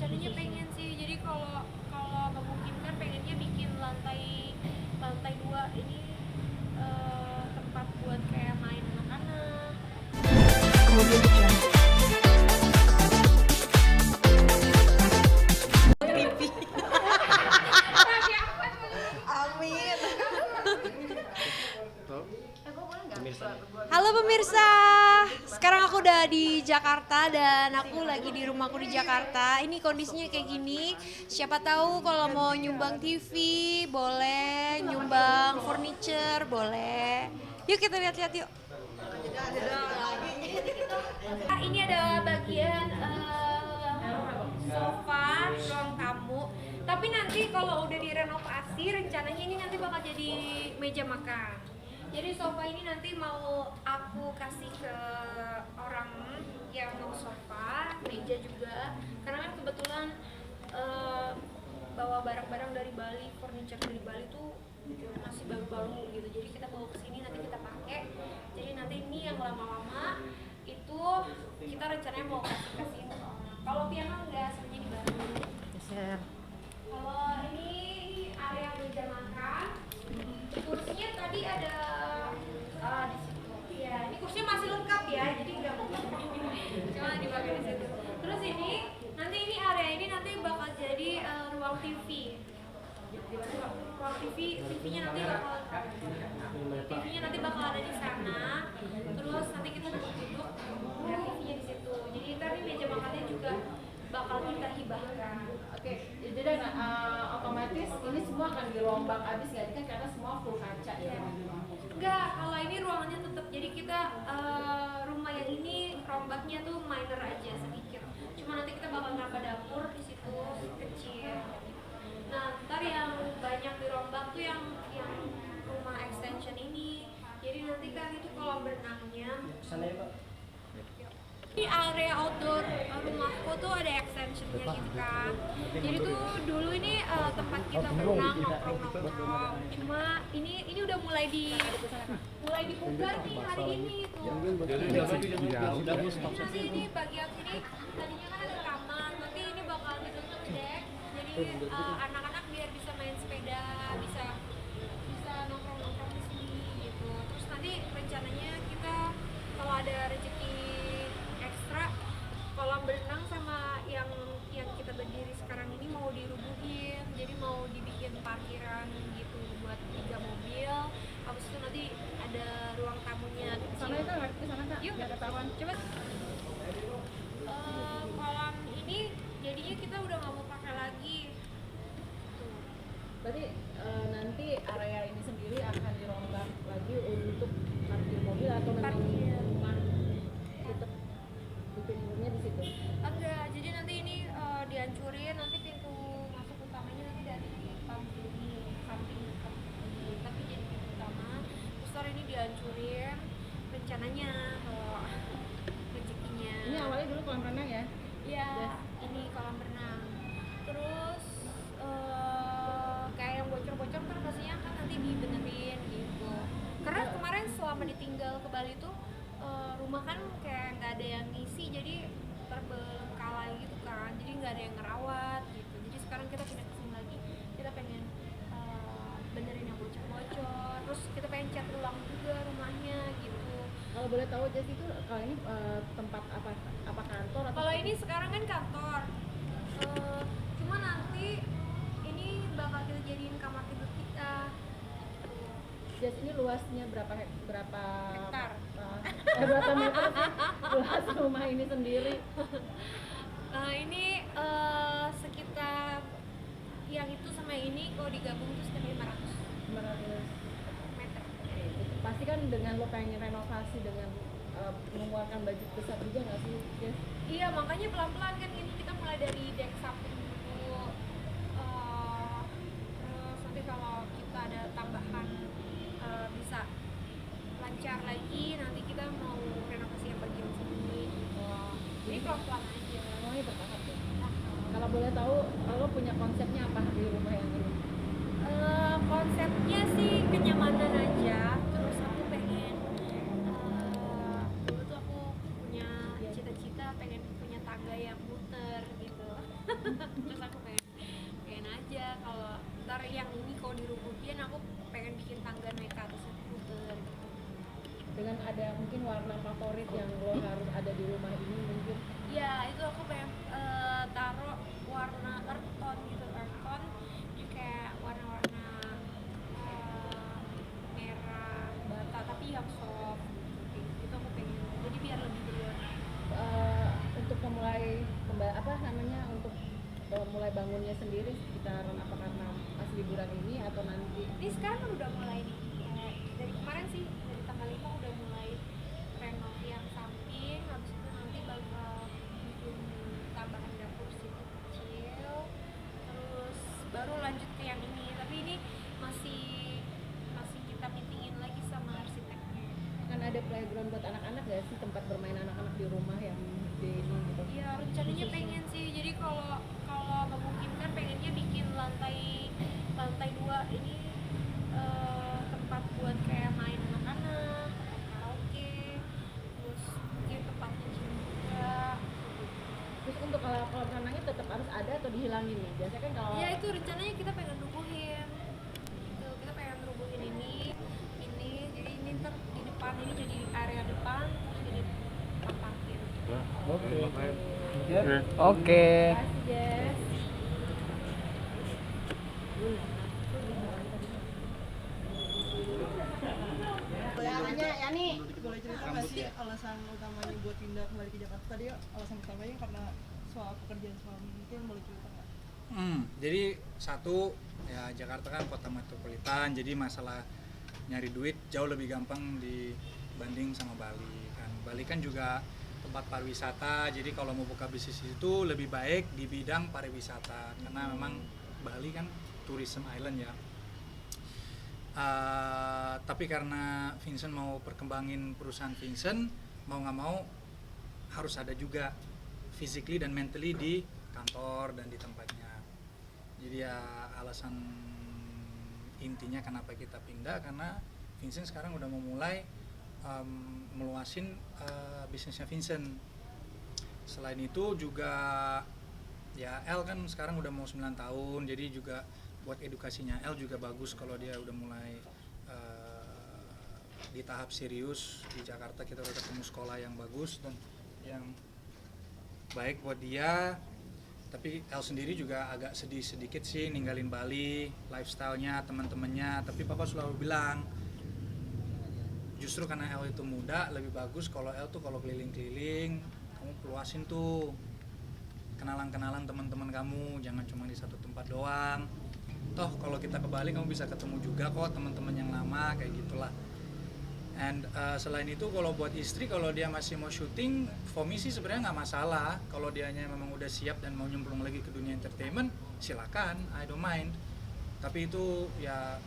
rencananya pengen sih, jadi kalau kalau memungkinkan pengennya bikin lantai lantai 2 ini tempat buat kayak main anak-anak. Amin. Halo pemirsa, sekarang aku udah di Jakarta dan aku lagi di rumahku di Jakarta. Ini kondisinya kayak gini. Siapa tahu kalau mau nyumbang TV boleh, nyumbang furniture boleh. Yuk kita lihat-lihat yuk. Ini adalah bagian sofa ruang tamu. Tapi nanti kalau udah direnovasi, rencananya ini nanti bakal jadi meja makan. Jadi sofa ini nanti mau aku kasih ke orang yang mau sofa, meja juga. Karena kan kebetulan bawa barang-barang dari Bali, furniture dari Bali tuh masih baru-baru gitu. Jadi kita bawa ke sini nanti kita pakai. Jadi nanti ini yang lama-lama itu kita rencananya mau kasih-kasih. Kalau piano enggak, semuanya di Bali. Kalau ini area meja makan, kursinya tadi ada di situ. Ya, ini kursinya masih lengkap ya, jadi nggak cuma dipakai di situ. Terus ini nanti ini area ini nanti bakal jadi ruang TV. Ruang TV, TV-nya nanti bakal ada di sana. Terus nanti kita duduk lihat TV-nya di situ. Jadi tadi meja makannya juga bakal kita hibahkan. Oke, jadi otomatis ini semua akan dirombak abis nggak kan karena semua full kaca ya. Enggak, kalau ini ruangannya tetap. Jadi kita rumah yang ini rombaknya tuh minor aja sedikit. Cuma nanti kita bakal nambah dapur di situ kecil. Nah, ntar yang banyak dirombak tuh yang rumah extension ini. Jadi nanti kan itu kolam berenangnya. Di area outdoor rumahku tuh ada extensionnya gitu kan. Jadi tuh dulu ini tempat kita berenang nongkrong. Cuma ini udah mulai dipugar nih hari ini tuh. Nanti ini bagian sini tadinya kan ada taman, nanti ini bakal ditutup dek. Jadi anak-anak biar bisa main sepeda, bisa nongkrong di sini gitu. Terus nanti rencananya kita kalau ada rezeki ekstra kolam berenang sama yang kita berdiri sekarang ini mau dirubuhin, jadi mau dibikin parkiran gitu buat 3 mobil. Habis itu nanti ada ruang tamunya kecil. Sana itu nggak ke sana kak? Yuk, Nggak ketahuan. coba. Kolam ini jadinya kita udah nggak mau pakai lagi. Tuh. Berarti nanti area ini sendiri akan dirombak lagi untuk parkir mobil atau memang Parkir. rumah tetap bikin rumahnya di situ. Enggak, jadi nanti ini dihancurin, nanti pintu masuk utamanya nanti dari samping tapi jadi pintu utama. Terus ntar ini dihancurin rencananya kalau rezekinya. Ini awalnya dulu kolam renang ya? Iya, ini kolam renang. Terus kayak yang bocor-bocor kan pastinya kan nanti dibenerin gitu. Karena kemarin selama ditinggal ke Bali tuh rumah kan kayak nggak ada yang ngisi, jadi terbengkalai gitu kan. Jadi nggak ada yang ngerawat gitu. Jadi sekarang kita pindah ke sini lagi. Kita pengen benerin yang bocor-bocor. Terus kita pengen cat ulang juga rumahnya gitu. Kalau boleh tahu Jess itu kalau ini tempat apa kantor atau? Kalau ini sekarang kan kantor, cuma nanti ini bakal kita jadiin kamar tidur kita. Jess ini luasnya berapa Hektar. Berapa meter sih luas rumah ini sendiri? Ini sekitar yang itu sama yang ini kalau digabung itu sekitar 500 meter. Pasti kan dengan lo pengen renovasi dengan mengeluarkan budget besar juga nggak sih Jess? Iya, makanya pelan-pelan kan ini kita mulai dari deck samping dulu. Terus nanti kalau kita ada tambahan bisa lancar lagi, nanti kita mau renovasi yang bagian sini. Ini pelan-pelan aja. Semuanya bertahap ya. Kalau boleh tahu, lo punya konsepnya apa di rumah yang ini? Konsepnya sih kenyamanan aja. Terus aku pengen dulu tuh aku punya cita-cita pengen punya tangga yang muter gitu. Terus aku pengen aja kalau ntar yang ini kalau dirubuhin aku pengen bikin tangga naik ke atas skuter gitu. Dengan ada mungkin warna favorit yang lo harus ada di rumah ini mungkin. Ya itu aku pengen taruh warna earth tone gitu, earth tone jadi kayak warna-warna merah bata tapi yang soft gitu. Itu aku pengen jadi biar lebih berwarna. Untuk memulai untuk mulai bangunnya sendiri sekitaran apa karena pas liburan ini atau nanti? Ini sekarang kan udah mulai nih, dari kemarin sih, dari tanggal 5 udah mulai renov yang samping, habis itu nanti bakal bikin tambahan dapur situ kecil, terus baru lanjut ke yang ini. Tapi ini masih kita meetingin lagi sama arsiteknya. Kan ada playground buat anak-anak gak sih, tempat bermain anak-anak di rumah yang di ini gitu? Iya rencananya pengen sih, jadi kalau memungkinkan pengennya bikin lantai 2 ini tempat buat kayak main anak-anak, karaoke, terus mungkin tempatnya gym juga. Terus untuk kolam renangnya tetap harus ada atau dihilangin nih? Biasanya kan kalau Ya itu rencananya kita pengen rubuhin gitu, kita pengen rubuhin ini jadi ini ntar di depan ini jadi area depan, terus jadi tempat parkir. Oke. kasih Jess. Boleh cerita nggak sih alasan utamanya buat pindah kembali ke Jakarta? Tadi alasan utamanya karena soal pekerjaan suami, mungkin boleh cerita nggak? Jadi satu ya Jakarta kan kota metropolitan, jadi masalah nyari duit jauh lebih gampang dibanding sama Bali kan. Bali kan juga tempat pariwisata, jadi kalau mau buka bisnis itu lebih baik di bidang pariwisata karena memang Bali kan tourism island ya. Tapi karena Vincent mau perkembangin perusahaan Vincent, mau nggak mau harus ada juga physically dan mentally di kantor dan di tempatnya. Jadi ya alasan intinya kenapa kita pindah karena Vincent sekarang udah memulai meluasin bisnisnya Vincent. Selain itu juga ya El kan sekarang udah mau 9 tahun, jadi juga buat edukasinya El juga bagus kalau dia udah mulai di tahap serius di Jakarta. Kita udah ketemu sekolah yang bagus dan yang baik buat dia. Tapi El sendiri juga agak sedih sedikit sih ninggalin Bali, lifestyle-nya, teman-temannya. Tapi papa selalu bilang justru karena El itu muda lebih bagus kalau El tuh kalau keliling-keliling kamu luasin tuh kenalan-kenalan teman-teman kamu, jangan cuma di satu tempat doang. Toh kalau kita ke Bali kamu bisa ketemu juga kok teman-teman yang lama kayak gitulah. And selain itu kalau buat istri, kalau dia masih mau syuting, for me sih sebenarnya nggak masalah. Kalau dianya memang udah siap dan mau nyemplung lagi ke dunia entertainment, silakan, I don't mind. Tapi itu ya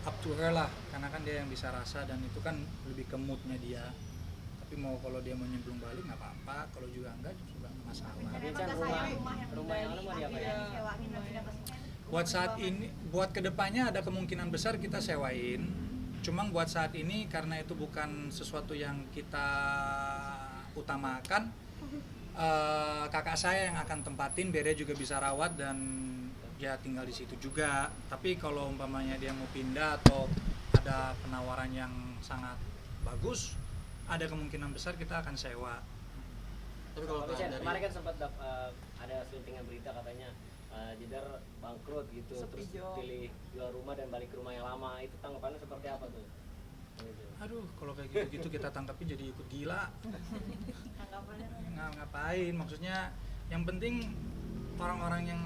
up to her lah, karena kan dia yang bisa rasa dan itu kan lebih ke moodnya dia. Tapi mau kalau dia mau nyemplung balik nggak apa-apa, kalau juga enggak juga nggak masalah. Vincent, rumah yang mana mau diapain? Buat saat ini, buat kedepannya ada kemungkinan besar kita sewain. Cuma buat saat ini karena itu bukan sesuatu yang kita utamakan, kakak saya yang akan tempatin, biar dia juga bisa rawat dan dia tinggal di situ juga. Tapi kalau umpamanya dia mau pindah atau ada penawaran yang sangat bagus, ada kemungkinan besar kita akan sewa. Tapi kalau kemarin kan sempat ada suntingan berita katanya Jedar bangkrut gitu, terus pilih jual rumah dan balik ke rumah yang lama. Itu tanggapannya seperti apa tuh? Aduh, kalau kayak gitu-gitu kita tangkapin jadi ikut gila. Ngapain? Maksudnya yang penting orang-orang yang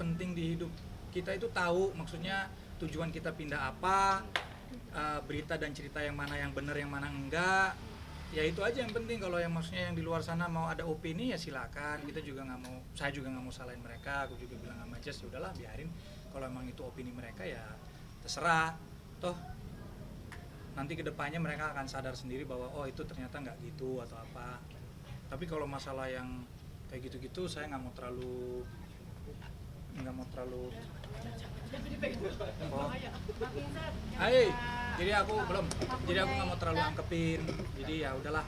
penting di hidup kita itu tahu maksudnya tujuan kita pindah apa, berita dan cerita yang mana yang benar yang mana enggak. Ya itu aja yang penting. Kalau yang maksudnya yang di luar sana mau ada opini ya silakan. Kita juga nggak mau, saya juga nggak mau salahin mereka. Aku juga bilang sama Jess, ya udahlah biarin. Kalau emang itu opini mereka ya terserah. Toh nanti kedepannya mereka akan sadar sendiri bahwa oh itu ternyata nggak gitu atau apa. Tapi kalau masalah yang kayak gitu-gitu saya nggak mau terlalu jadi aku nggak mau terlalu angkepin. Jadi ya udahlah,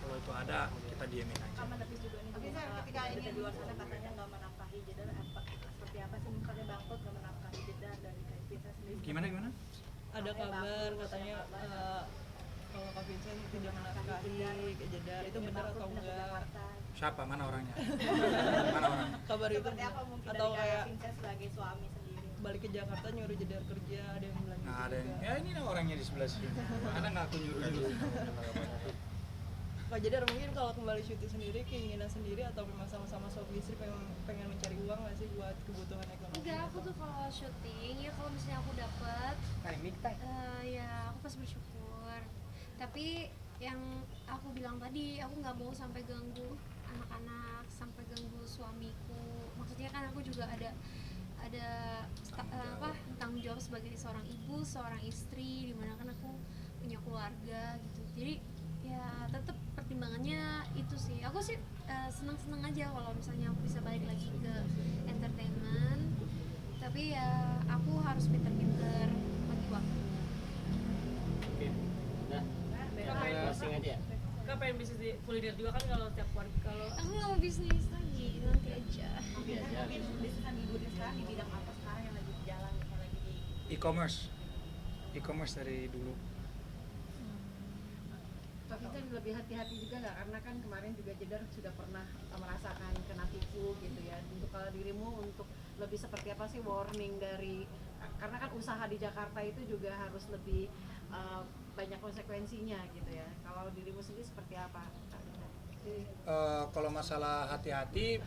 kalau itu ada kita diemin aja. Sama lebih juga nih. Tapi saya ketika ada ingin di luar sana katanya nggak menafkahi Jedar, seperti apa sih misalnya bangkrut nggak menafkahi Jedar dari kayak kita sendiri. Gimana? ada kabar katanya kalau Kak Vincent tidak menafkahi ke Jedar, itu benar atau enggak? Siapa? Mana orangnya? Mana orangnya? Kabar itu Seperti apa mungkin atau dari kayak Kak Vincent sebagai suami sendiri? balik ke Jakarta nyuruh Jedar kerja, ada yang bilang Nah, gitu ada yang, juga. ya ini orangnya di sebelah sini. Ada nggak aku nyuruh? Kak Jedar mungkin kalau kembali syuting sendiri keinginan sendiri atau memang sama-sama suami istri pengen mencari uang nggak sih buat kebutuhan ekonomi? Enggak, aku tuh kalau syuting ya kalau misalnya aku dapet ya aku pasti bersyukur. Tapi yang aku bilang tadi, aku nggak mau sampai ganggu anak-anak, sampai ganggu suamiku. Maksudnya kan aku juga ada tanggung jawab sebagai seorang ibu, seorang istri, dimana kan aku punya keluarga gitu. Jadi ya tetap pertimbangannya itu sih. Aku sih senang-senang aja kalau misalnya aku bisa balik lagi ke entertainment. Tapi ya aku harus pinter-pinter bagi waktu. Oke. Nah, closing aja ya. Kak pengen bisnis di kuliner juga kan kalau setiap keluarga kalau Aku nggak mau bisnis lagi, nanti aja. Iya, ya. Bisnis liburan sekarang di bidang apa sekarang yang lagi jalan, yang lagi di E-commerce dari dulu. Pak Vincent lebih hati-hati juga nggak, karena kan kemarin juga Jedar sudah pernah merasakan kena tipu gitu ya. Untuk kalau dirimu untuk lebih seperti apa sih warning dari, karena kan usaha di Jakarta itu juga harus lebih banyak konsekuensinya gitu ya. Kalau dirimu sendiri seperti apa? Kalau masalah hati-hati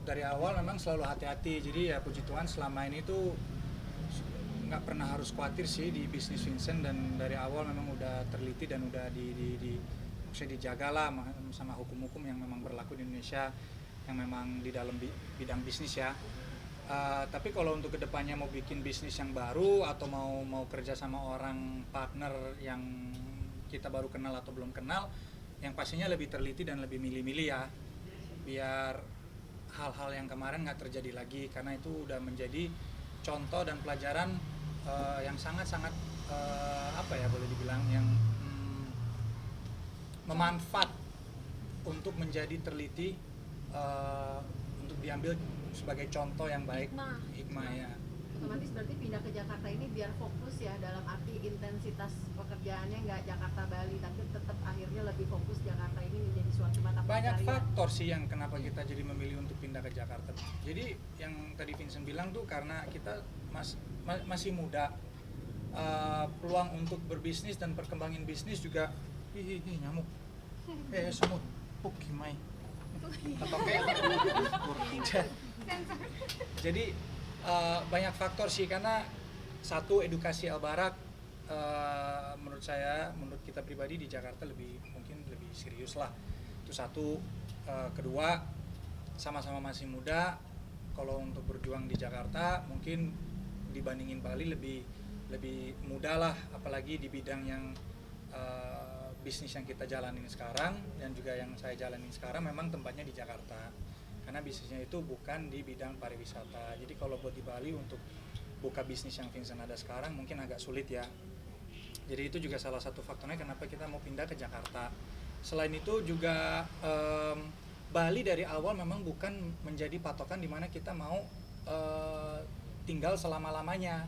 dari awal memang selalu hati-hati. Jadi ya puji Tuhan selama ini tuh nggak pernah harus khawatir sih di bisnis Vincent, dan dari awal memang udah terliti dan udah maksudnya dijaga lah sama hukum-hukum yang memang berlaku di Indonesia yang memang di dalam bidang bisnis ya. Tapi kalau untuk kedepannya mau bikin bisnis yang baru atau mau kerja sama orang partner yang kita baru kenal atau belum kenal, yang pastinya lebih teliti dan lebih milih-milih ya, biar hal-hal yang kemarin nggak terjadi lagi, karena itu udah menjadi contoh dan pelajaran yang sangat-sangat apa ya boleh dibilang yang memanfaat untuk menjadi teliti, untuk diambil sebagai contoh yang baik, hikmah ya. Otomatis berarti pindah ke Jakarta ini biar fokus ya, dalam arti intensitas pekerjaannya nggak Jakarta Bali, tapi tetap akhirnya lebih fokus Jakarta ini menjadi suatu mata Banyak pencarian. faktor sih yang kenapa kita jadi memilih untuk pindah ke Jakarta. Jadi yang tadi Vincent bilang tuh karena kita masih muda, peluang untuk berbisnis dan perkembangin bisnis juga nyamuk, semut, pukimai, atau kayak jadi banyak faktor sih, karena satu edukasi Al-Barak menurut kita pribadi di Jakarta mungkin lebih serius lah, itu satu. Kedua, sama-sama masih muda, kalau untuk berjuang di Jakarta mungkin dibandingin Bali lebih mudah lah, apalagi di bidang yang bisnis yang kita jalanin sekarang dan juga yang saya jalanin sekarang memang tempatnya di Jakarta, karena bisnisnya itu bukan di bidang pariwisata. Jadi kalau buat di Bali untuk buka bisnis yang Vincent ada sekarang mungkin agak sulit ya. Jadi itu juga salah satu faktornya kenapa kita mau pindah ke Jakarta. Selain itu juga Bali dari awal memang bukan menjadi patokan di mana kita mau tinggal selama-lamanya.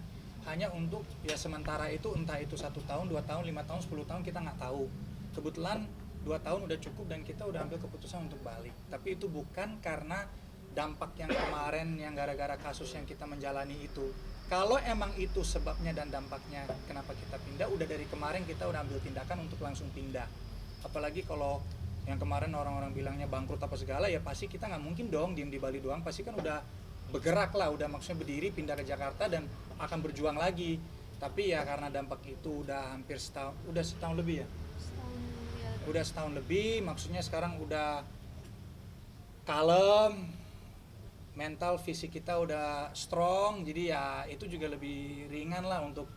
Hanya untuk ya sementara itu, entah itu 1 tahun, 2 tahun, 5 tahun, 10 tahun, kita nggak tahu. Kebetulan 2 tahun udah cukup dan kita udah ambil keputusan untuk balik. Tapi itu bukan karena dampak yang kemarin yang gara-gara kasus yang kita menjalani itu. Kalau emang itu sebabnya dan dampaknya kenapa kita pindah, udah dari kemarin kita udah ambil tindakan untuk langsung pindah. Apalagi kalau yang kemarin orang-orang bilangnya bangkrut apa segala, ya pasti kita nggak mungkin dong diem di Bali doang, pasti kan udah bergerak lah, udah maksudnya berdiri pindah ke Jakarta dan akan berjuang lagi. Tapi ya karena dampak itu udah hampir setahun lebih ya. Udah setahun lebih, maksudnya sekarang udah kalem, mental fisik kita udah strong, jadi ya itu juga lebih ringan lah untuk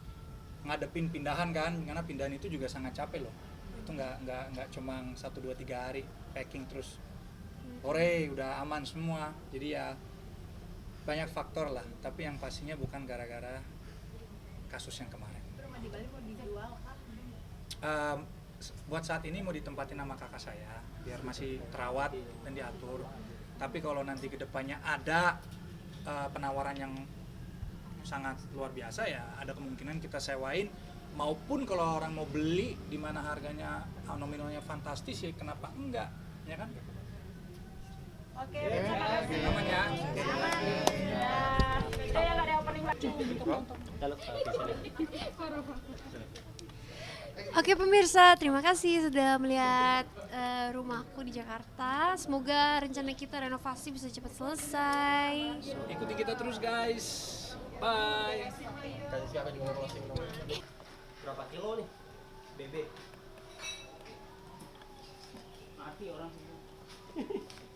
ngadepin pindahan kan, karena pindahan itu juga sangat capek loh. Itu nggak cuma 1, 2, 3 hari packing terus sore udah aman semua. Jadi ya banyak faktor lah, tapi yang pastinya bukan gara-gara kasus yang kemarin. Rumah di Bali mau dijual kah? buat saat ini mau ditempatin sama kakak saya biar masih terawat dan diatur. Tapi kalau nanti kedepannya ada penawaran yang sangat luar biasa, ya ada kemungkinan kita sewain, maupun kalau orang mau beli di mana harganya nominalnya fantastis, ya kenapa enggak, ya kan? Oke, terima kasih. Namanya Saya nggak ada opening lagi. Kalau bisa deh. Oke pemirsa, terima kasih sudah melihat rumahku di Jakarta. Semoga rencana kita renovasi bisa cepat selesai. ikuti kita terus guys, bye. Berapa kilo nih? BB. Mati orang semua.